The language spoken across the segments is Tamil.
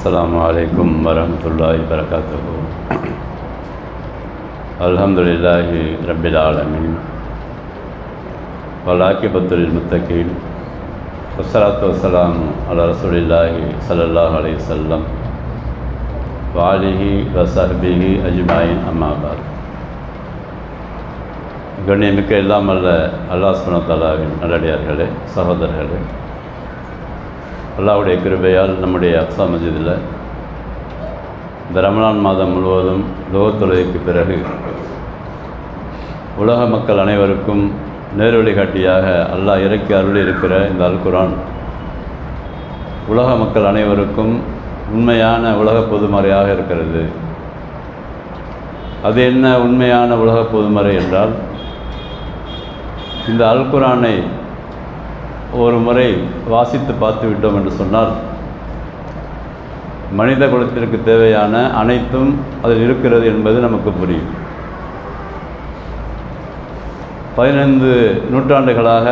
அஸ்ஸலாமு அலைக்கும் வரஹ்மத்துல்லாஹி வபரகாத்துஹு. அல்ஹம்துலில்லாஹி ரப்பில் ஆலமீன் வல் ஆகிபத்து லில் முத்தகீன் வஸ்ஸலாத்து வஸ்ஸலாமு அலா ரசூலில்லாஹி ஸல்லல்லாஹு அலைஹி வஸல்லம் வ ஆலிஹி வ ஸஹ்பிஹி அஜ்மாயின். அம்மா பஅத். கண்ணியமிக்க எல்லாம் அல்ல அல்லாஹ் சுப்ஹானஹு வ தஆலாவின் நல்லடியார்களே, சகோதரர்களே, அல்லாஹ்வுடைய கிருபையால் நம்முடைய அக்ஸா மஸ்ஜிதில் இந்த ரமலான் மாதம் முழுவதும் தொழுகைக்கு பிறகு உலக மக்கள் அனைவருக்கும் நேர்வழி காட்டியாக அல்லாஹ் இறக்கி அருளி இருக்கிற இந்த அல் குர்ஆன் உலக மக்கள் அனைவருக்கும் உண்மையான உலக பொதுமறையாக இருக்கிறது. அது என்ன உண்மையான உலக பொதுமறை என்றால், இந்த அல் குர்ஆனை ஒரு முறை வாசித்து பார்த்து விட்டோம் என்று சொன்னால் மனித குலத்திற்கு தேவையான அனைத்தும் அதில் இருக்கிறது என்பது நமக்கு புரியும். 15 நூற்றாண்டுகளாக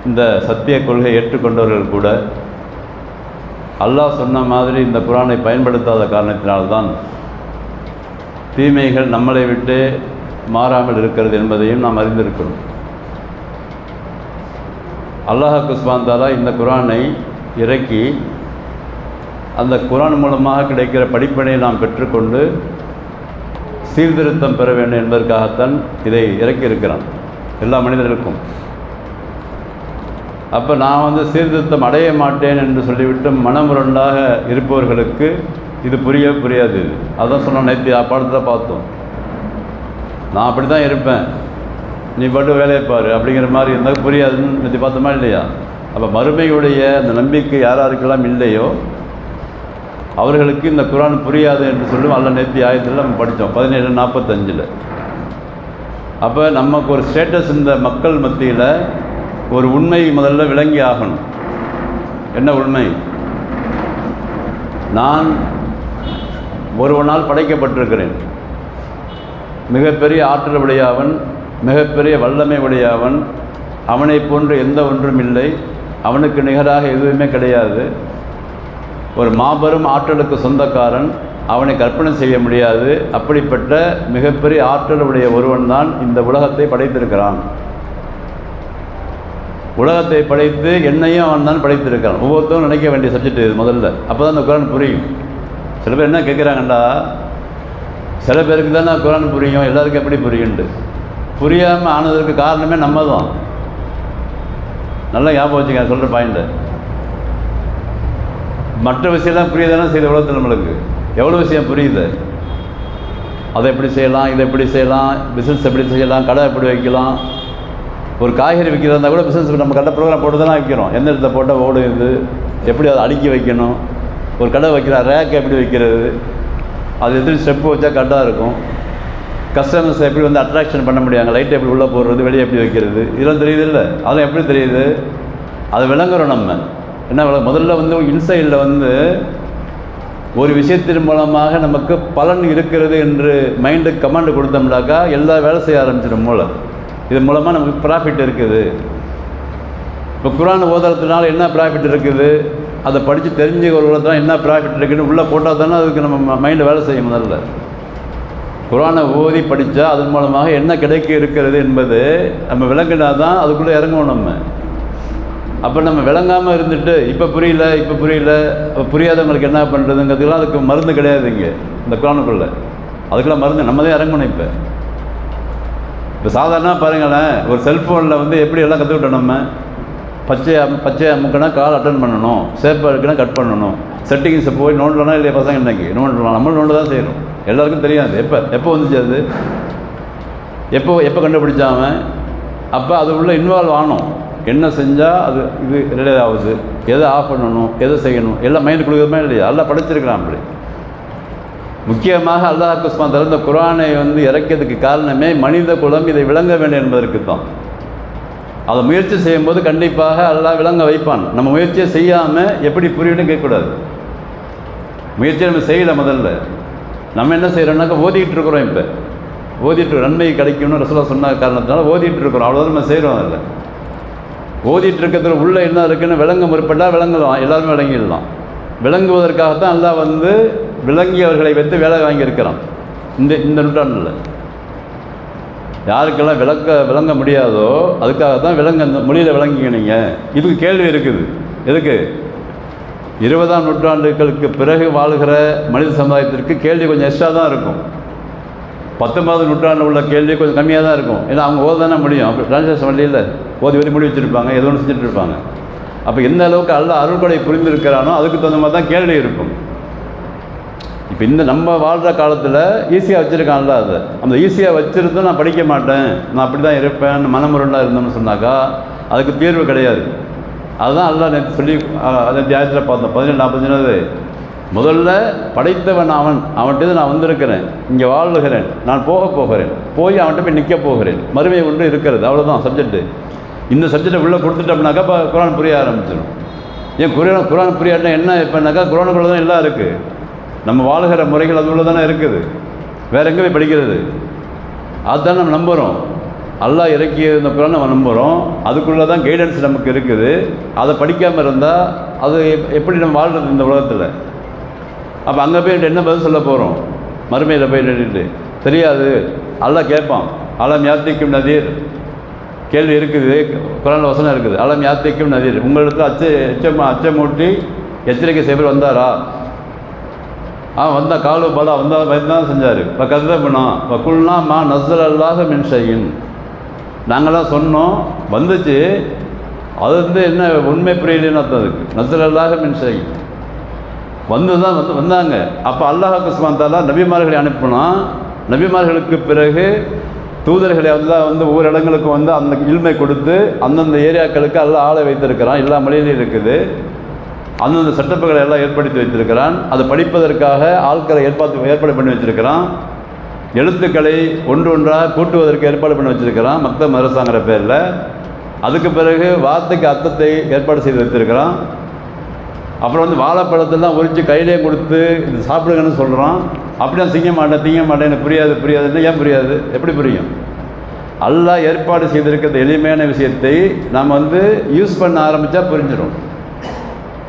இந்த சத்திய கொள்கை ஏற்றுக்கொண்டவர்கள் கூட அல்லாஹ் சொன்ன மாதிரி இந்த குர்ஆனை பயன்படுத்தாத காரணத்தினால்தான் தீமைகள் நம்மளை விட்டு மாறாமல் இருக்கிறது என்பதையும் நாம் அறிந்திருக்கிறோம். அல்லாஹ் சுப்ஹானஹு வ தஆலா இந்த குர்ஆனை இறக்கி அந்த குர்ஆன் மூலமாக கிடைக்கிற படிப்பினை நாம் பெற்றுக்கொண்டு சீர்திருத்தம் பெற வேண்டும் என்பதற்காகத்தான் இதை இறக்கி இருக்கிறான் எல்லா மனிதர்களுக்கும். அப்போ நான் சீர்திருத்தம் அடைய மாட்டேன் என்று சொல்லிவிட்டு மனமுரண்டாக இருப்பவர்களுக்கு இது புரியாது. அதான் சொன்னோம், நேற்று பாடத்தில் பார்த்தோம். நான் அப்படி தான் இருப்பேன், நீ பாட்டு வேலையை பாரு அப்படிங்கிற மாதிரி இருந்தால் புரியாதுன்னு நேற்று பார்த்தோமா இல்லையா? அப்போ மறுமையுடைய அந்த நம்பிக்கை யாராருக்கெல்லாம் இல்லையோ அவர்களுக்கு இந்த குர்ஆன் புரியாது என்று சொல்லும் அல்ல நேற்று ஆயத்தில் நம்ம படித்தோம் 17:45. அப்போ நமக்கு ஒரு ஸ்டேட்டஸ் இந்த மக்கள் மத்தியில் ஒரு உண்மை முதல்ல விளங்கி ஆகணும். என்ன உண்மை? நான் ஒருவனால் படைக்கப்பட்டிருக்கிறேன். மிகப்பெரிய ஆற்றல் உடையவன், மிகப்பெரிய வல்லமை உடையவன். அவனை போன்று எந்த ஒன்றும் இல்லை, அவனுக்கு நிகராக எதுவுமே கிடையாது. ஒரு மாபெரும் ஆற்றலுக்கு சொந்தக்காரன், அவனை கற்பனை செய்ய முடியாது. அப்படிப்பட்ட மிகப்பெரிய ஆற்றல் உடைய ஒருவன் தான் இந்த உலகத்தை படைத்திருக்கிறான். உலகத்தை படைத்து என்னையும் அவன் தான் படைத்திருக்கிறான். ஒவ்வொருத்தரும் நினைக்க வேண்டிய சப்ஜெக்ட் இது முதல்ல. அப்போ தான் இந்த குர்ஆன் புரியும். சில பேர் என்ன கேட்குறாங்கண்டா, சில பேருக்கு தானே குர்ஆன் புரியும், எல்லாருக்கும் எப்படி புரியுண்டு? புரியாமல் ஆனதற்கு காரணமே நம்ம தான். நல்லா ஞாபகம் வச்சுக்க சொல்கிற பாயிண்ட்டு. மற்ற விஷயம்லாம் புரியுதுன்னா செய்த உலகத்தில் நம்மளுக்கு எவ்வளோ விஷயம் புரியுது. அதை எப்படி செய்யலாம், இதை எப்படி செய்யலாம், பிஸ்னஸ் எப்படி செய்யலாம், கடை எப்படி வைக்கலாம். ஒரு காய்கறி விற்கிறதா கூட பிஸ்னஸ் நம்ம கடை ப்ரோக்ராம் போட்டு தானே வைக்கிறோம். எந்த இடத்துல போட்டால் ஓடுது, எப்படி அதை அடுக்கி வைக்கணும், ஒரு கடை வைக்கிற ரேக் எப்படி வைக்கிறது, அது எத்தனை ஸ்டெப்பு வச்சா கரெக்டாக இருக்கும், கஸ்டமர்ஸ் எப்படி அட்ராக்ஷன் பண்ண முடியாங்க, லைட் எப்படி உள்ளே போடுறது, வெளியே எப்படி வைக்கிறது, இதெல்லாம் தெரியுது இல்லை? அதெல்லாம் எப்படி தெரியுது? அதை விளங்குறோம் நம்ம. என்ன முதல்ல இன்சைடில் ஒரு விஷயத்தின் மூலமாக நமக்கு பலன் இருக்கிறது என்று மைண்டுக்கு கமாண்டு கொடுத்தோம்னாக்கா எல்லா வேலை செய்ய ஆரம்பிச்சிடும் மூளை. இது மூலமாக நமக்கு ப்ராஃபிட் இருக்குது. இப்போ குர்ஆன் ஓதுறதுனால என்ன ப்ராஃபிட் இருக்குது, அதை படித்து தெரிஞ்சுக்கிறவங்களுக்கு என்ன ப்ராஃபிட் இருக்குதுன்னு உள்ளே போட்டால் தானே அதுக்கு நம்ம மைண்டு வேலை செய்யும். முதல்ல குர்ஆனை ஓதி படித்தா அதன் மூலமாக என்ன கிடைக்க இருக்கிறது என்பது நம்ம விளங்கினா தான் அதுக்குள்ளே இறங்குவோம் நம்ம. அப்போ நம்ம விளங்காமல் இருந்துட்டு இப்போ புரியல புரியாதவங்களுக்கு என்ன பண்ணுறதுங்கிறதுக்கெல்லாம் அதுக்கு மருந்து கிடையாது இங்கே இந்த குர்ஆனுக்குள்ளே. அதுக்கெல்லாம் மருந்து நம்ம தான் இறங்கணும். இப்போ சாதாரண பாருங்களேன், ஒரு செல்ஃபோனில் எப்படி எல்லாம் கற்றுக்கிட்டோம் நம்ம. பச்சை அமுக்குனா கால் அட்டன் பண்ணணும், சேப்பாக இருக்குன்னா கட் பண்ணணும், செட்டிங்ஸை போய் நோண்டலாம் இல்லையா பசங்க? இன்றைக்கி நோண்டலாம், நம்மளும் நோண்டு தான் செய்கிறோம். எல்லாருக்கும் தெரியாது. எப்போ வந்துச்சு அது, எப்போ கண்டுபிடிச்சாம? அப்போ அது உள்ள இன்வால்வ் ஆகணும். என்ன செஞ்சால் அது இது ரிலே ஆகுது, எதை ஆஃப் பண்ணணும், எதை செய்யணும், எல்லாம் மைண்டு கொடுக்குறமே இல்லையா? எல்லாம் படைச்சிருக்கிறான். அப்படி முக்கியமாக அல்லாஹ் சுப்ஹானஹு வ தஆலா இந்த குர்ஆனை இறக்கியதுக்கு காரணமே மனித குலம் இதை விளங்க வேண்டும் என்பதற்கு தான். அதை முயற்சி செய்யும்போது கண்டிப்பாக அல்லாஹ் விளங்க வைப்பான். நம்ம முயற்சியை செய்யாமல் எப்படி புரியுன்னு கேட்கக்கூடாது. முயற்சியை நம்ம செய்யலை. முதல்ல நம்ம என்ன செய்கிறோம்னாக்கா ஓதிக்கிட்டு இருக்கிறோம். இப்போ ஓதிட்டு நன்மை கிடைக்கும்னு ரசூலுல்லாஹ் சொன்ன காரணத்தினால ஓதிட்டு இருக்கிறோம். அவ்வளோதான் நம்ம செய்கிறோம். அதில் ஓதிட்டு இருக்கிறதுல உள்ளே என்ன இருக்குன்னு விளங்க முற்பட்டால் விளங்கலாம், எல்லாருமே விளங்கிடலாம். விளங்குவதற்காகத்தான் அல்லாஹ் வந்து விளங்கியவர்களை வைத்து வேலை வாங்கியிருக்கிறான். இந்த நூற்றாண்டில் யாருக்கெல்லாம் விளங்க முடியாதோ அதுக்காகத்தான் இந்த மொழியில் விளங்கிங்க. நீங்கள் இதுக்கு கேள்வி இருக்குது. எதுக்கு? 20ஆம் நூற்றாண்டுகளுக்கு பிறகு வாழ்கிற மனித சமுதாயத்திற்கு கேள்வி கொஞ்சம் எக்ஸ்ட்ரா தான் இருக்கும். 19ஆம் நூற்றாண்டில் உள்ள கேள்வி கொஞ்சம் கம்மியாக தான் இருக்கும். ஏன்னா அவங்க ஓத தானே முடியும். அப்போ டிரான்ஸ்லேஷன் வழியில் ஓதி வரி முடி வச்சுருப்பாங்க, எது ஒன்று செஞ்சுட்டு இருப்பாங்க. அப்போ எந்த அளவுக்கு அல்லாஹ் அருள்கொடை புரிந்திருக்கிறானோ அதுக்கு தகுந்த மாதிரி தான் கேள்வி இருக்கும். இப்போ இந்த நம்ம வாழ்கிற காலத்தில் ஈஸியாக வச்சுருக்கான்ல, அதை அந்த ஈஸியாக வச்சுருந்தும் நான் படிக்க மாட்டேன், நான் அப்படி தான் இருப்பேன், மனமுருண்டாக இருந்தோம்னு சொன்னாக்கா அதுக்கு தீர்வு கிடையாது. அதுதான் அல்லாஹ் நேற்று சொல்லி அந்த தியாயத்தில் பார்த்தோம். 17:45 முதல்ல படைத்தவன் அவன்கிட்ட நான் வந்திருக்கிறேன், இங்கே வாழுகிறேன், நான் போகிறேன், போய் அவன்கிட்ட போய் நிற்க போகிறேன், மறுமை ஒன்று இருக்கிறது, அவ்வளோதான் சப்ஜெக்ட்டு. இந்த சப்ஜெக்டை உள்ளே கொடுத்துட்டோம்னாக்கா இப்போ குரான் புரிய ஆரம்பிச்சிடும். ஏன் குரான் புரியாட்டினா என்ன இப்போனாக்கா குரானுக்குள்ளே தான் எல்லாம் இருக்குது. நம்ம வாழ்கிற முறைகள் அது உள்ள தானே இருக்குது, வேறு எங்கே போய் படிக்கிறது? அதுதான் நம்ம நம்புகிறோம். அல்லாஹ் இறக்கிய இந்த குரான் நம்ம நம்புகிறோம். அதுக்குள்ளே தான் கைடன்ஸ் நமக்கு இருக்குது. அதை படிக்காமல் இருந்தால் அது எப்படி நம்ம வாழ்கிறது இந்த உலகத்தில்? அப்போ அங்கே போய் என்ன பதில் சொல்ல போகிறோம்? மறுமையில் போய் நின்றுட்டு தெரியாது. அல்லாஹ் கேட்பான், அலம் யாத்திக்கும் நதீர். கேள்வி இருக்குது, குரான் வசனம் இருக்குது. அலம் யாத்திக்கும் நதீர், உங்களிடத்தில் அச்சமூட்டி எச்சரிக்கை செய்வர் வந்தாரா? வந்தால் காலு பலா வந்தால் செஞ்சார். இப்போ கதை பண்ணோம். இப்போ குல்னா மா நஸ்ஸல் அல்லாஹ் மின் ஷைஇன், நாங்களாம் சொன்னோம், வந்துச்சு. அது வந்து என்ன உண்மை புரியலன்னு அர்த்தம். அதுக்கு நஸ்ஸல் அல்லாஹ் மின் ஷைஇன் வந்தாங்க. அப்போ அல்லாஹ் சுப்ஹானஹு வ தஆலா நபிமார்களை அனுப்பினா, நபிமார்களுக்கு பிறகு தூதர்களை வந்து ஒவ்வொரு இடங்களுக்கு வந்து அந்த இல்மை கொடுத்து அந்தந்த ஏரியாக்களுக்கு அல்லாஹ் ஆளை வைத்திருக்கிறான். எல்லா மொழியிலையும் இருக்குது. அந்தந்த செட்டப்புகளை எல்லாம் ஏற்படுத்தி வைத்திருக்கிறான். அதை படிப்பதற்காக ஆட்களை ஏற்பாடு பண்ணி வச்சுருக்கிறான். எழுத்துக்களை ஒன்றாக கூட்டுவதற்கு ஏற்பாடு பண்ணி வச்சுருக்கிறான் மக்தப் மதரசாங்கிற பேரில். அதுக்கு பிறகு வார்த்தைக்கு அர்த்தத்தை ஏற்பாடு செய்து வைத்திருக்கிறான். அப்புறம் வந்து வாழைப்பழத்தெல்லாம் உரித்து கையிலே கொடுத்து இது சாப்பிடுங்கன்னு சொல்கிறான். அப்படி நான் திங்க மாட்டேன் எனக்கு புரியாதுன்னா ஏன் புரியாது? எப்படி புரியும்? அல்லாஹ் ஏற்பாடு செய்திருக்கிற எளிமையான விஷயத்தை நாம் வந்து யூஸ் பண்ண ஆரம்பித்தா புரிஞ்சிடும்.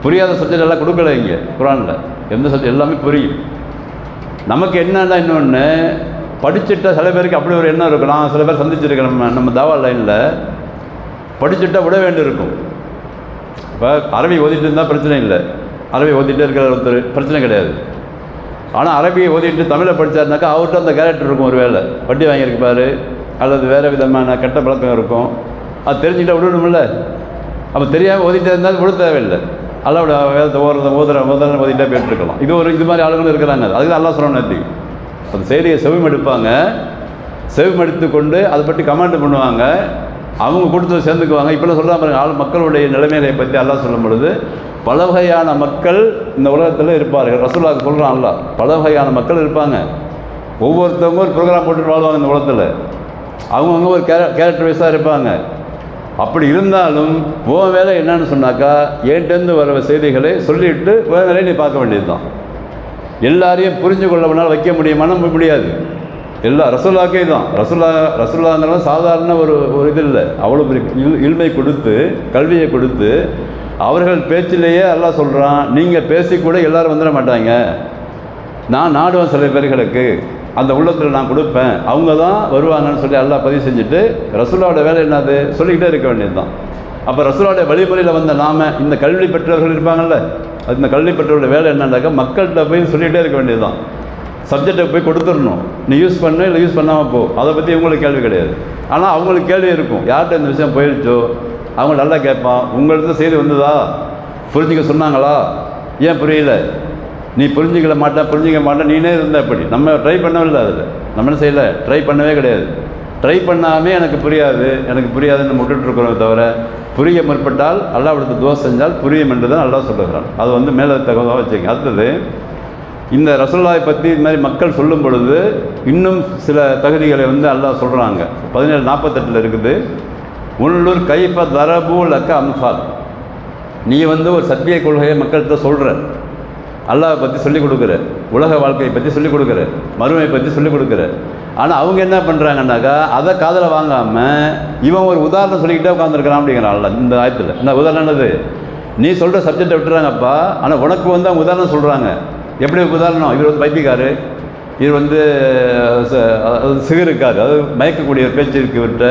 புரியாத சப்ஜெக்ட் எல்லாம் கொடுக்கல இங்கே குரானில். எந்த சப்ஜெக்ட் எல்லாமே புரியும். நமக்கு என்னன்னா இன்னொன்று படிச்சுட்டா சில பேருக்கு அப்படி ஒரு எண்ணம் இருக்கும். நான் சில பேர் சந்திச்சிருக்கேன் நம்ம தாவா லைனில். படிச்சுட்டா விட வேண்டியிருக்கும். இப்போ அரபி ஓதிட்டு இருந்தால் பிரச்சனை இல்லை, அரபி ஓதிட்டே இருக்கிற ஒருத்தர் பிரச்சனை கிடையாது. ஆனால் அரபியை ஓதிட்டு தமிழை படித்தாருனாக்கா அவர்கிட்ட அந்த கேரக்டர் இருக்கும். ஒரு வேலை வட்டி வாங்கியிருப்பார் அல்லது வேறு விதமான கெட்ட பழக்கம் இருக்கும். அது தெரிஞ்சுக்கிட்டால் விடணுமில்ல. அப்போ தெரியாமல் ஓதிட்டே இருந்தாலும் விட தேவையில்லை. அல்லாவோட வேதத்தை ஓதிட்டே போயிட்டுருக்கலாம். இது மாதிரி ஆளுங்களும் இருக்கிறாங்க. அதுக்கு அல்லாஹ் சொல்லணும். நேற்று அந்த செய்தியை செவிமடுப்பாங்க. செவிமடுத்து கொண்டு அதை பற்றி கமெண்ட் பண்ணுவாங்க. அவங்க கொடுத்து சேர்ந்துக்குவாங்க. இப்போலாம் சொல்கிறாங்க பாருங்க, மக்களுடைய நிலைமைகளை பற்றி அல்லாஹ் சொல்லும் பொழுது பல வகையான மக்கள் இந்த உலகத்தில் இருப்பார்கள். ரசூலுல்லாஹ் சொல்கிறான் அல்லாஹ், பல வகையான மக்கள் இருப்பாங்க. ஒவ்வொருத்தவங்க ஒரு ப்ரோக்ராம் போட்டுட்டு வாழ்வாங்க இந்த உலகத்தில். அவங்கவுங்க ஒரு கேரக்டர் வைஸாக இருப்பாங்க. அப்படி இருந்தாலும் உன் வேலை என்னன்னு சொன்னாக்கா, ஏன்டேருந்து வர செய்திகளை சொல்லிவிட்டு உன் வேலையை நீ பார்க்க வேண்டியது தான். எல்லாரையும் புரிஞ்சு கொள்ளவனால் வைக்க முடியுமானா முடியாது. எல்லா ரசூலுல்லாஹ்க்கே தான். ரசூலுல்லாஹ்ங்கிறது சாதாரண ஒரு இது இல்லை. அவ்வளோ பெரிய இல்மை கொடுத்து கல்வியை கொடுத்து அவர்கள் பேச்சிலேயே அல்லாஹ் சொல்கிறான், நீங்கள் பேசிக்கூட எல்லோரும் வந்துட மாட்டாங்க, நான் நாடுவேன் சில பேர்களுக்கு, அந்த உள்ளத்தில் நான் கொடுப்பேன், அவங்க தான் வருவாங்கன்னு சொல்லி அல்லாஹ் பதிவு செஞ்சுட்டு ரசூலுல்லாஹ்வோட வேலை என்னது சொல்லிக்கிட்டே இருக்க வேண்டியது தான். அப்போ ரசூலுல்லாஹ்வோட வழிமுறையில் வந்த நாம் இந்த கல்வி பெற்றவர்கள் இருப்பாங்கள்ல, அது இந்த கல்வி பெற்றவர்களோட வேலை என்னன்னாக்கா மக்கள்கிட்ட போய் சொல்லிகிட்டே இருக்க வேண்டியது தான். சப்ஜெக்டை போய் கொடுத்துடணும், நீ யூஸ் பண்ணு இல்லை யூஸ் பண்ணாமல் போ, அதை பற்றி இவங்களுக்கு கேள்வி கிடையாது. ஆனால் அவங்களுக்கு கேள்வி இருக்கும், யார்கிட்ட இந்த விஷயம் போயிடுச்சோ அவங்க நல்லா கேட்பான், உங்கள்கிட்ட செய்தி வந்ததா, புரிஞ்சிக்க சொன்னாங்களா, ஏன் புரியல, நீ புரிஞ்சிக்க மாட்டேன் நீனே இருந்தால் எப்படி? நம்ம ட்ரை பண்ணவே இல்லை. அதில் நம்ம என்ன செய்யலை, ட்ரை பண்ணவே கிடையாது. ட்ரை பண்ணாமே எனக்கு புரியாதுன்னு விட்டுட்ருக்கிறோமே தவிர, புரிய முற்பட்டால் அல்லாஹ்விடத்து துவா செஞ்சால் புரியும் என்று தான் அல்லாஹ் சொல்லுகிறான். அது வந்து மேலே தகவலாக வச்சுங்க. அடுத்தது, இந்த ரசூலுல்லாஹை பற்றி இது மாதிரி மக்கள் சொல்லும் பொழுது இன்னும் சில தகுதிகளை வந்து அல்லாஹ் சொல்கிறாங்க. 17:48 இருக்குது. உள்ளூர் கைஃப தரபூ லக்க அம்சால், நீ வந்து ஒரு சத்திய கொள்கையை மக்கள்கிட்ட சொல்கிற, அல்லாஹை பற்றி சொல்லிக் கொடுக்குற, உலக வாழ்க்கையை பற்றி சொல்லிக் கொடுக்குற, மறுமையை பற்றி சொல்லிக் கொடுக்குற. ஆனால் அவங்க என்ன பண்ணுறாங்கன்னாக்கா அதை காதில் வாங்காமல் இவன் ஒரு உதாரணம் சொல்லிக்கிட்டே உட்காந்துருக்கிறான் அப்படிங்கிறான் அல்லாஹ் இந்த ஆயத்தில். என்ன உதாரணம் என்னது? நீ சொல்கிற சப்ஜெக்டை விட்டுறாங்கப்பா, ஆனால் உனக்கு வந்து அவங்க உதாரணம் சொல்கிறாங்க. எப்படி உதாரணம்? இவர் வந்து பைத்தியக்காரு, இவர் வந்து சிகருக்காரு, அதாவது மயக்கக்கூடிய பேச்சு இருக்குது இவர்கிட்ட.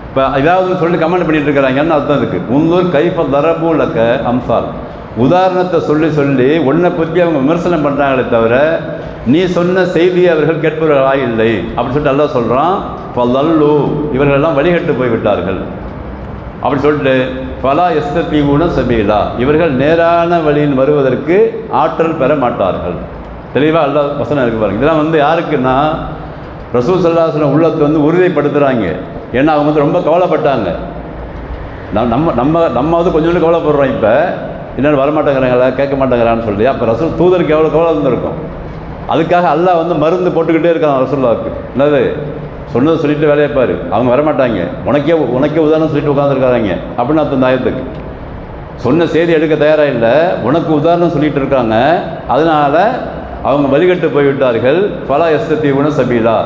இப்போ ஏதாவது சொல்லிட்டு கமெண்ட் பண்ணிட்டு இருக்கிறாங்கன்னு அர்த்தம் இருக்குது. முன்னூர் கைஃப தரபூலக்க அம்சால், உதாரணத்தை சொல்லி சொல்லி உன்னை பற்றி அவங்க விமர்சனம் பண்ணுறாங்களே தவிர நீ சொன்ன செய்தியை அவர்கள் கேட்பவர்களாக இல்லை அப்படின்னு சொல்லிட்டு அல்லாஹ் சொல்கிறான். ஃபல்லு, இவர்களெல்லாம் வழிகட்டு போய்விட்டார்கள் அப்படி சொல்லிட்டு ஃபலா யஸ்தீஊன சபீலா, இவர்கள் நேரான வழியில் வருவதற்கு ஆற்றல் பெற மாட்டார்கள். தெளிவாக அல்லாஹ் வசனம் இருக்கு பாருங்க. இதெல்லாம் வந்து யாருக்குன்னா ரசூல் ஸல்லல்லாஹு அலைஹி வஸல்லம் உள்ளத்தை வந்து உறுதிப்படுத்துகிறாங்க. ஏன்னா அவங்க வந்து ரொம்ப கவலைப்பட்டாங்க. நம்ம வந்து கொஞ்சம் கவலைப்படுறோம். இப்போ என்னென்னு வரமாட்டேங்கிறாங்களா, கேட்க மாட்டேங்கிறான்னு சொல்லி. அப்போ ரசூல் தூதருக்கு எவ்வளோ கவலை இருந்திருக்கும். அதுக்காக அல்லாஹ் வந்து மருந்து போட்டுக்கிட்டே இருக்கான் ரசூலுல்லாஹ்வுக்கு. என்னது சொன்னதை சொல்லிட்டு வேலையை பாரு, அவங்க வரமாட்டாங்க, உனக்கே உதாரணம் சொல்லிட்டு உட்காந்துருக்காங்க அப்படின்னு அந்த ஆயத்துக்கு சொன்ன செய்தி எடுக்க தயாராக இல்லை, உனக்கு உதாரணம் சொல்லிட்டு இருக்காங்க. அதனால் அவங்க வழிகட்டு போய்விட்டார்கள். ஃபலா யஸ்தீஊன சபீலா,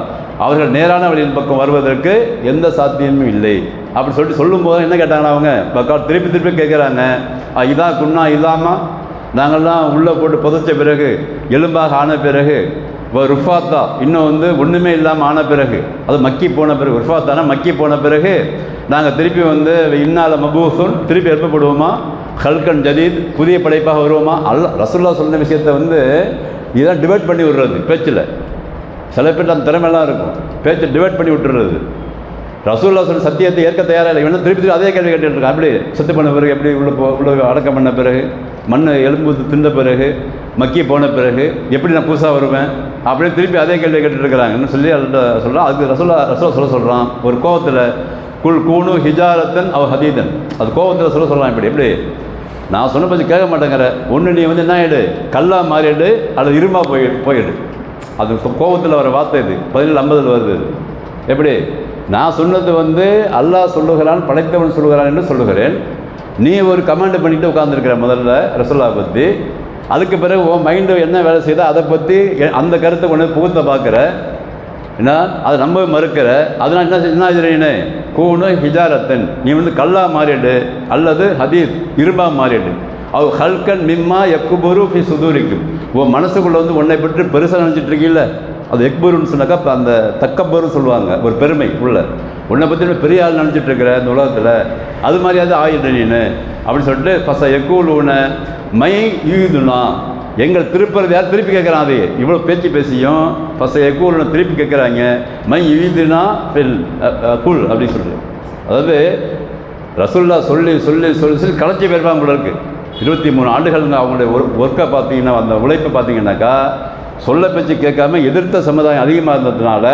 அவர்கள் நேரான வழியின் பக்கம் வருவதற்கு எந்த சாத்தியமும் இல்லை அப்படி சொல்லிட்டு சொல்லும்போது என்ன கேட்டாங்கன்னா அவங்க திருப்பி கேட்குறாங்க, இதான் குன்னா இல்லாமல் நாங்கள்லாம் உள்ளே போட்டு புதைச்ச பிறகு எலும்பாக ஆன பிறகு ருஃபாத்தா, இன்னும் வந்து ஒன்றுமே இல்லாமல் ஆன பிறகு, அது மக்கி போன பிறகு, ருஃபாத்தானா மக்கி போன பிறகு நாங்கள் திருப்பி வந்து இன்னால மபூசுன், திருப்பி எழுப்பப்படுவோமா, ஹல்கன் ஜதீத், புதிய படைப்பாக வருவோமா. ரசூலுல்லாஹ் சொன்ன விஷயத்தை வந்து இதான் டிவைட் பண்ணி விடுறது பேச்சில். சில பேர் அந்த திறமையெல்லாம் இருக்கும், பேச்சை டிவைட் பண்ணி விட்டுறது. ரசூலுல்லாஹ் சொன்ன சத்தியத்தை ஏற்க தயாராக இல்லை, வேணும் திருப்பி அதே கேள்வி கேட்டுட்டு இருக்கான். அப்படி செத்து பண்ண பிறகு, எப்படி உள்ள அடக்கம் பண்ண பிறகு, மண் எலும்பு தின்ற பிறகு, மக்கி போன பிறகு எப்படி நான் புதுசாக வருவேன் அப்படின்னு திருப்பி அதே கேள்வி கேட்டுருக்கிறாங்கன்னு சொல்லி சொல்கிறான். அதுக்கு ரசூலுல்லாஹ் சொல்கிறான் ஒரு கோவத்தில், குல் கூனு ஹிஜாரத்தன் அவ் ஹதீதன், அது கோவத்தில் சொல்லலாம். எப்படி நான் சொன்ன பற்றி கேட்க மாட்டேங்கிற, ஒன்று நீ வந்து என்ன எடு, கல்லா மாறிடு அல்லது இருமா போயிடு. அது கோபத்தில் வர வார்த்தை. இது 17:50 வருது. எப்படி நான் சொன்னது வந்து அல்லாஹ் சொல்லுகிறான், படைத்தவன் சொல்லுகிறான் என்று சொல்லுகிறேன். நீ ஒரு கமெண்ட் பண்ணிட்டு உட்காந்துருக்கிற முதல்ல ரசூலுல்லாஹ் பற்றி, அதுக்கு பிறகு உன் மைண்டு என்ன வேலை செய்தோ அதை பற்றி அந்த கருத்தை கொண்டு புகுத்த பார்க்குற, ஏன்னா அதை நம்ப மறுக்கிற. அதனால் என்ன செய்யறீன்னு கூணு ஹிஜாரத்தன், நீ வந்து கல்லா மாறிடு அல்லது ஹதீத் இரும்பா மாறிடு. அவ் ஹல்கன் மிம்மா எக்குபுரு ஃபி சுதூரிக்கும், உன் மனசுக்குள்ளே வந்து உன்னை பற்றி பெருசாக நினச்சிட்டு இருக்கீல்ல, அது எக்பருன்னு சொன்னாக்கா இப்போ அந்த தக்கபருன்னு சொல்லுவாங்க, ஒரு பெருமை உள்ள, உன்னை பற்றி பெரிய ஆள் நினச்சிட்டு இருக்கிற இந்த உலகத்தில், அது மாதிரியாவது ஆயிடு நீனு அப்படின்னு சொல்லிட்டு ஃபச எக்கூலூன மை ஈதுனா, எங்கள் திருப்பறது யார் திருப்பி கேட்குறான். அது இவ்வளோ பேசியும் ஃபச எக்கூலூன திருப்பி கேட்குறாங்க. மை ஈதுனா ஃபில் குல் அப்படின்னு சொல்லிட்டு, அதாவது ரசூலுல்லாஹ் சொல்லி கலைச்சி போயிருப்பாங்க போல இருக்குது. 23 ஆண்டுகள் அவங்களுடைய ஒர்க்கை பார்த்தீங்கன்னா, அந்த உழைப்பை பார்த்தீங்கன்னாக்கா, சொல்ல பேச்சு கேட்காம எதிர்த்த சமுதாயம் அதிகமாக இருந்ததுனால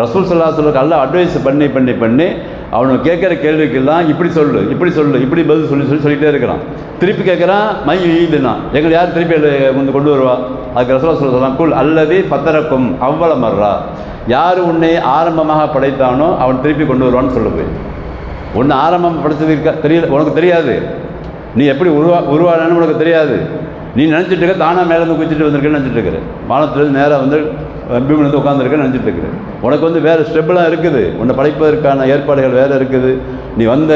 ரசூல் ஸல்லல்லாஹு அலைஹி வஸல்லம் எல்லாம் அட்வைஸ் பண்ணி அவனுக்கு கேட்குற கேள்விக்கெல்லாம் இப்படி சொல்லு இப்படி பதில் சொல்லிகிட்டே இருக்கிறான். திருப்பி கேட்குறான், மை ஈதுனா, எங்களை யார் திருப்பி வந்து கொண்டு வருவா. அதுக்கு ரசூலுல்லாஹ் சொல்லலாம், குல் அல்லதி ஃபத்தரக்கும் அவ்வள மர்ரா, யார் உன்னை ஆரம்பமாக படைத்தானோ அவன் திருப்பி கொண்டு வருவான்னு சொல்ல போய். ஒன்று ஆரம்பம் படைச்சது தெரியல, உனக்கு தெரியாது. நீ எப்படி உருவானு உனக்கு தெரியாது. நீ நினச்சிட்டு இருக்க தானாக மேலேருந்து குச்சிட்டு வந்திருக்கேன்னு நினச்சிட்டு இருக்கிற, வானத்துலேருந்து நேராக வந்து பீமிலேருந்து உட்காந்துருக்கேன்னு நினச்சிட்டு இருக்கிறேன். உனக்கு வந்து வேறு ஸ்டெப்பெலாம் இருக்குது, உன்னை படைப்பதற்கான ஏற்பாடுகள் வேறு இருக்குது, நீ வந்த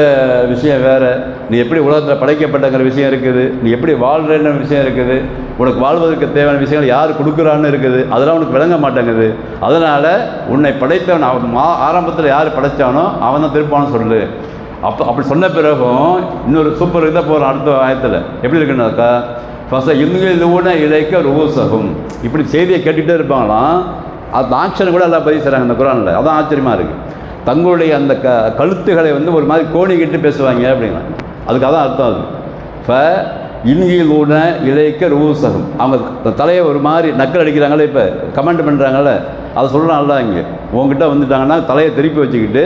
விஷயம் வேறு, நீ எப்படி உலகத்தில் படைக்கப்பட்டங்கிற விஷயம் இருக்குது, நீ எப்படி வாழ்கிறேன்ற விஷயம் இருக்குது, உனக்கு வாழ்வதற்கு தேவையான விஷயங்கள் யார் கொடுக்குறான்னு இருக்குது, அதெல்லாம் உனக்கு விளங்க மாட்டேங்குது. அதனால் உன்னை படைத்தவன் ஆரம்பத்தில் யார் படைத்தானோ அவன் தான் திருப்பான்னு சொல்லு. அப்படி சொன்ன பிறகும் இன்னொரு சூப்பர் இதாக போகிறான் அடுத்த ஆயத்தில். எப்படி இருக்குன்னாக்கா, ஃபஸ்ட் இவங்களூன இலைக்க ரூசகும், இப்படி செய்தியை கேட்டுகிட்டே இருப்பாங்களாம். அந்த ஆக்ஷன் கூட எல்லாம் பதிவு செய்கிறாங்க இந்த குரானில். அதான் ஆச்சரியமாக இருக்குது. தங்களுடைய அந்த கழுத்துகளை வந்து ஒரு மாதிரி கோணிக்கிட்டு பேசுவாங்க அப்படின்னா, அதுக்கு அதான் அர்த்தம். அது இன்கிலூன இலைக்க ரூசகம், அவங்க தலையை ஒரு மாதிரி நக்கல் அடிக்கிறாங்களே, இப்போ கமெண்ட் பண்ணுறாங்களே, அதை சொல்லலாம்ல. இங்கே உங்ககிட்ட வந்துட்டாங்கன்னா தலையை திருப்பி வச்சுக்கிட்டு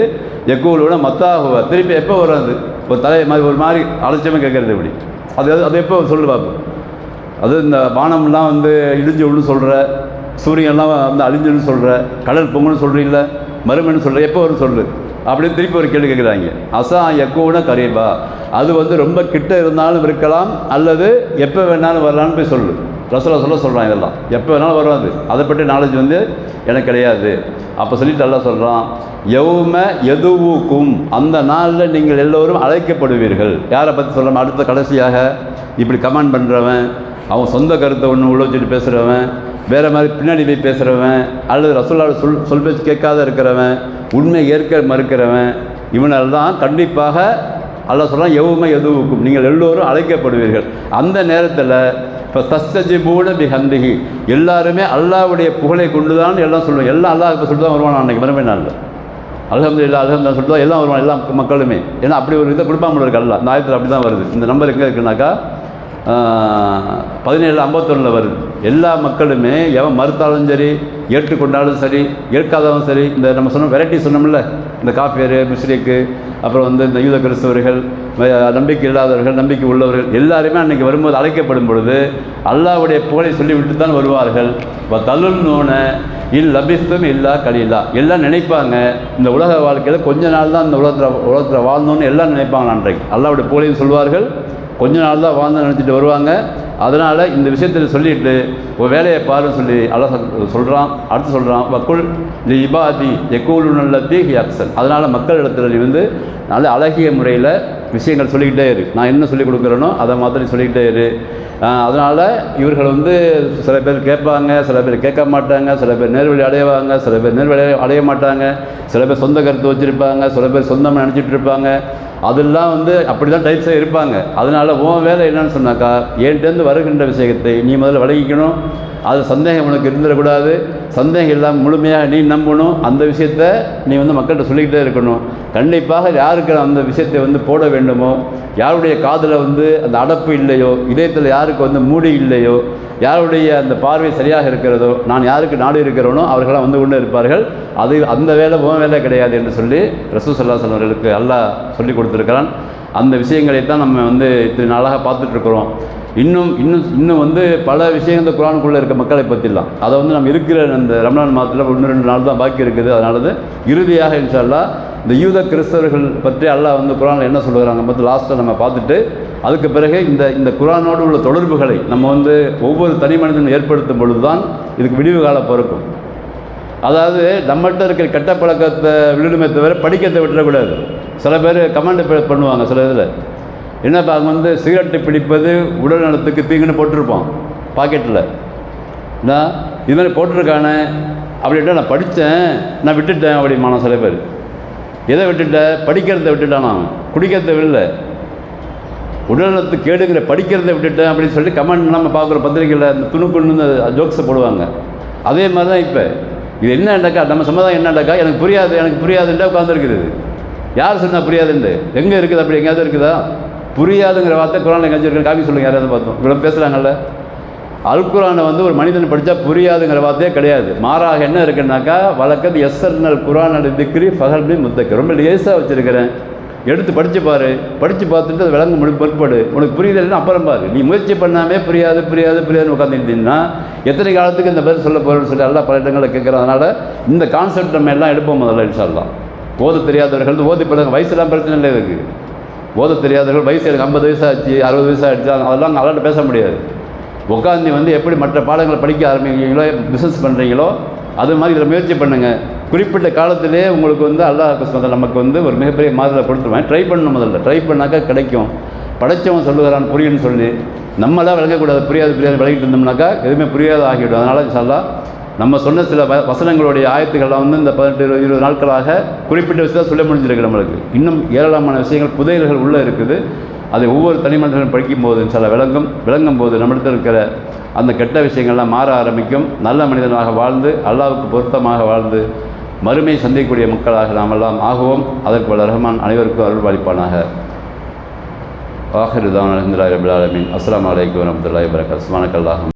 எக்கூலோட மத்தாகுவா, திருப்பி எப்போ வராது ஒரு தலையை மாதிரி ஒரு மாதிரி அலட்சியமாக கேட்குறது. இப்படி அது எப்போ சொல்லு பார்ப்போம். அது இந்த வானம்லாம் வந்து இடிஞ்சு விழுன்னு சொல்கிற, சூரியன்லாம் வந்து அழிஞ்சுன்னு சொல்கிற, கடல் பொங்குன்னு சொல்கிறீங்கள, மறுமன்னு சொல்கிற, எப்போ வரும் சொல்லு அப்படின்னு திருப்பி ஒரு கேள்வி கேட்குறாங்க. அசா எக்கூன கரீபா, அது வந்து ரொம்ப கிட்ட இருந்தாலும் இருக்கலாம், அல்லது எப்போ வேணாலும் வரலான்னு போய் சொல்லு. ரசூலுல்லாஹ் சொல்கிறான். இதெல்லாம் எப்போ வேணாலும் வரும், அதை பற்றி நாலேஜ் வந்து எனக்கு கிடையாது. அப்போ சொல்லிட்டு அல்லாஹ் சொல்கிறான், யௌம யதுவுக்கும், அந்த நாளில் நீங்கள் எல்லோரும் அழைக்கப்படுவீர்கள். யாரை பற்றி சொல்கிறோம்? அடுத்த கடைசியாக இப்படி கமெண்ட் பண்ணுறவன், அவன் சொந்த கருத்தை ஒன்று உள்ள வச்சுட்டு பேசுகிறவன், வேறு மாதிரி பின்னாடி போய் பேசுகிறவன், அல்லது ரசூலுல்லாஹ் சொல் பேச்சு கேட்காத இருக்கிறவன், உண்மை ஏற்க மறுக்கிறவன், இவனால் தான் கண்டிப்பாக அல்லாஹ் சொல்கிறான், யௌம யதுவுக்கும், நீங்கள் எல்லோரும் அழைக்கப்படுவீர்கள். அந்த நேரத்தில் இப்போ தஸ்தஜிபூன பிஹம்திஹி, எல்லாருமே அல்லாஹ்வுடைய புகழை கொண்டு தான் எல்லாம் சொல்லுவோம். எல்லாம் அல்லாஹ் இப்போ சொல்லிட்டு தான் வருவான் அன்றைக்கி மறுமை நாளில். அல்ஹம்துலில்லாஹ் அல்ஹம்துலில்லாஹ் சொல்லிட்டு தான் எல்லாம் வருவான், எல்லா மக்களுமே. ஏன்னா அப்படி ஒரு இதை கொடுப்பாமல் இருக்கு அல்லாஹ். இந்த ஆயத்தில் அப்படி தான் வருது. இந்த நம்பர் எங்கே இருக்குனாக்கா 17:51 வருது. எல்லா மக்களுமே எவன் மறுத்தாலும் சரி, ஏற்றுக்கொண்டாலும் சரி, ஏற்காதவன் சரி, இந்த நம்ம சொன்ன வெரைட்டி சொன்னோம்ல, இந்த காஃபியர், முஸ்லிக்கு, அப்புறம் வந்து இந்த யூத கிறிஸ்தவர்கள், நம்பிக்கை இல்லாதவர்கள், நம்பிக்கை உள்ளவர்கள் எல்லாருமே அன்றைக்கி வரும்போது அழைக்கப்படும் பொழுது அல்லாஹ்வுடைய புகழை சொல்லிவிட்டு தான் வருவார்கள். தலுன்னூன லபிஸ்தும் இல்லா கலீலா, எல்லாம் நினைப்பாங்க இந்த உலக வாழ்க்கையில் கொஞ்ச நாள் தான் இந்த உலகத்தில் வாழ்ந்தோன்னு எல்லாம் நினைப்பாங்க. அன்றைக்கு அல்லாஹ்வுடைய புகழையும் சொல்வார்கள், கொஞ்ச நாள் தான் வாழ்ந்து நினச்சிட்டு வருவாங்க. அதனால் இந்த விஷயத்தில் சொல்லிவிட்டு ஒரு வேலையை பாருன்னு சொல்லி அல்லாஹ் சொல்கிறான். அடுத்து சொல்கிறான், வக்குல் லி இபாதி யக்கூலுன்னல்லதி ஹிய அஹ்சன். அதனால் மக்களிடத்தில் நீ வந்து நல்ல அழகிய முறையில் விஷயங்கள் சொல்லிக்கிட்டே இரு. நான் என்ன சொல்லிக் கொடுக்குறேனோ அதை மாதிரி சொல்லிக்கிட்டே இரு. அதனால் இவர்கள் வந்து சில பேர் கேட்பாங்க, சில பேர் கேட்க மாட்டாங்க, சில பேர் நேர்வழி அடைவாங்க, சில பேர் நேர்வழி அடைய மாட்டாங்க, சில பேர் சொந்த கருத்து வச்சுருப்பாங்க, சில பேர் சொந்தமாக நினச்சிட்டு இருப்பாங்க. அதெல்லாம் வந்து அப்படி தான் டைப்ஸாக இருப்பாங்க. அதனால் உன் வேலை என்னன்னு சொன்னாக்கா, என்கிட்டேருந்து வருகின்ற விஷயத்தை நீ முதல்ல விளங்கிக்கணும். அது சந்தேகம் உனக்கு இருந்துடக்கூடாது. சந்தேகம் இல்லாமல் முழுமையாக நீ நம்பணும். அந்த விஷயத்தை நீ வந்து மக்கள்கிட்ட சொல்லிக்கிட்டே இருக்கணும். கண்டிப்பாக யாருக்கு அந்த விஷயத்தை வந்து போட வேண்டுமோ, யாருடைய காதில் வந்து அந்த அடப்பு இல்லையோ, இதயத்தில் யாருக்கு வந்து மூடி இல்லையோ, யாருடைய அந்த பார்வை சரியாக இருக்கிறதோ, நான் யாருக்கு நாடு இருக்கிறேனோ அவர்களாம் வந்து கொண்டு இருப்பார்கள். அது அந்த வேலை உன் வேலை கிடையாது என்று சொல்லி ரசூல் ஸல்லல்லாஹு அலைஹி வஸல்லம் அவர்களுக்கு அல்லாஹ் சொல்லி கொடுத்துருக்கிறான். அந்த விஷயங்களைத்தான் நம்ம வந்து இத்தனை நாளாக பார்த்துட்ருக்குறோம். இன்னும் வந்து பல விஷயங்கள் இந்த குர்ஆனுக்குள்ளே இருக்க மக்களை பற்றிலாம் அதை வந்து நம்ம இருக்கிற இந்த ரமலான் மாதத்தில் 1-2 நாள் தான் பாக்கி இருக்குது. அதனால இறுதியாக இன்ஷா அல்லாஹ் இந்த யூத கிறிஸ்தவர்கள் பற்றி அல்லாஹ் வந்து குர்ஆனில் என்ன சொல்லுறாங்க பார்த்து லாஸ்ட்டாக நம்ம பார்த்துட்டு, அதுக்கு பிறகு இந்த குர்ஆனோடு உள்ள தொடர்புகளை நம்ம வந்து ஒவ்வொரு தனி மனிதனும் ஏற்படுத்தும் பொழுது தான் இதுக்கு விடிவு காலம் பிறக்கும். அதாவது நம்மகிட்ட இருக்கிற கெட்ட பழக்கத்தை விழுடுமே தவிர படிக்கிறதை விட்டுறக்கூடாது. சில பேர் கமெண்ட் பண்ணுவாங்க சில இதில், என்னப்பா அவங்க வந்து சிகரெட்டு பிடிப்பது உடல் நலத்துக்கு தீங்குன்னு போட்டிருப்போம் பாக்கெட்டில். நான் இது மாதிரி போட்டிருக்கானே அப்படின்ட்டு நான் படித்தேன், நான் விட்டுட்டேன் அப்படிமான சில பேர். எதை விட்டுட்டேன்? படிக்கிறத விட்டுட்டான். அவன் குடிக்கிறத விடல, உடல்நலத்துக்கு கேடுங்கிற படிக்கிறத விட்டுட்டேன் அப்படின்னு சொல்லி கமெண்ட் நம்ம பார்க்குற பத்திரிக்கையில் இந்த துணுக்குன்னு ஜோக்ஸை போடுவாங்க. அதே மாதிரி தான் இப்போ இது என்னண்டாக்கா, நம்ம சமுதாயம் என்னண்டாக்கா, எனக்கு புரியாதுன்ட்டு உட்காந்துருக்குது. யார் சொன்னால் புரியாதுன்ட்டு? எங்கே இருக்குது? அப்படி எங்கேயாவது இருக்குதா? புரியாதுங்கிற வார்த்தை குர்ஆனில் எங்கேயாச்சும் இருக்கு? காப்பி சொல்லுங்கள். யாராவது பார்த்தோம் இவ்வளோ பேசுகிறாங்கல்ல. அல் குர்ஆனை வந்து ஒரு மனிதன் படித்தா புரியாதுங்கிற வார்த்தையே கிடையாது. மாறாக என்ன இருக்குன்னாக்கா, வழக்கது எஸ்ஸர்னல் குர்ஆன் அடி திக்ரி ஃபஹல்பி முத்தக்கு, ரொம்ப லேசாக வச்சுருக்கிறேன், எடுத்து படித்து பாரு, படித்து பார்த்துட்டு அது விளங்க முற்படு, உனக்கு புரியலன்னா அப்புறம் பாரு. நீ முயற்சி பண்ணாமே புரியாதுன்னு உட்காந்துக்கிட்டீங்கன்னா எத்தனை காலத்துக்கு இந்த பேர் சொல்ல போகிறேன்னு சொல்லி எல்லாம் பல இடங்களில் கேட்குறோம். அதனால் இந்த கான்செப்ட் நம்ம எல்லாம் எடுப்போம் முதல்ல இன்ஷா அல்லாஹ். ஓத தெரியாதவர்கள் ஓதி படுங்க, வயசுலாம் பிரச்சனை இல்லை. இதுக்கு ஓத தெரியாதவர்கள் வயசு எனக்கு 50 வயசாச்சு 60 வயசாகிடுச்சு, அதெல்லாம் அவர்கிட்ட பேச முடியாது. உட்காந்து வந்து எப்படி மற்ற பாடங்களை படிக்க ஆரம்பிக்கிறீங்களோ, பிஸ்னஸ் பண்ணுறீங்களோ, அது மாதிரி இதில் முயற்சி பண்ணுங்கள். குறிப்பிட்ட காலத்திலே உங்களுக்கு வந்து அல்லாஹ் நமக்கு வந்து ஒரு மிகப்பெரிய மாதிரி கொடுத்துருவேன். ட்ரை பண்ணணும், முதல்ல ட்ரை பண்ணாக்கா கிடைக்கும். படைச்சவன் சொல்லுகிறான் புரியுன்னு சொல்லி நம்மளாம் விளங்கக்கூடாது. புரியாது விளங்கிட்டு இருந்தோம்னாக்கா எதுவுமே புரியாத ஆகிவிடும். அதனால் இன்ஷா அல்லாஹ் நம்ம சொன்ன சில வசனங்களுடைய ஆயத்துக்கள்லாம் வந்து இந்த 18-20 நாட்களாக குறிப்பிட்ட விஷயத்தை சொல்ல முடிஞ்சிருக்கு. நம்மளுக்கு இன்னும் ஏராளமான விஷயங்கள் புதையல்கள் உள்ளே இருக்குது. அதை ஒவ்வொரு தனி மனிதர்களும் படிக்கும்போது சில விளங்கும் போது நம்மிடத்தில் இருக்கிற அந்த கெட்ட விஷயங்கள்லாம் மாற ஆரம்பிக்கும். நல்ல மனிதனாக வாழ்ந்து அல்லாஹ்வுக்கு பொருத்தமாக வாழ்ந்து மறுமை சந்திக்கக்கூடிய மக்களாக நாமெல்லாம் ஆகுவோம். அதற்கு வல்ல ரஹ்மான் அனைவருக்கும் அருள் பாலிப்பானாக. ஆஹிரு தாவனா அல்ஹம்துலில்லாஹி ரப்பில் ஆலமீன். அஸ்ஸலாமு அலைக்கும் வரஹ்மத்துல்லாஹி வபரகாத்துஹு. சுப்ஹானக்கல்லாஹ்.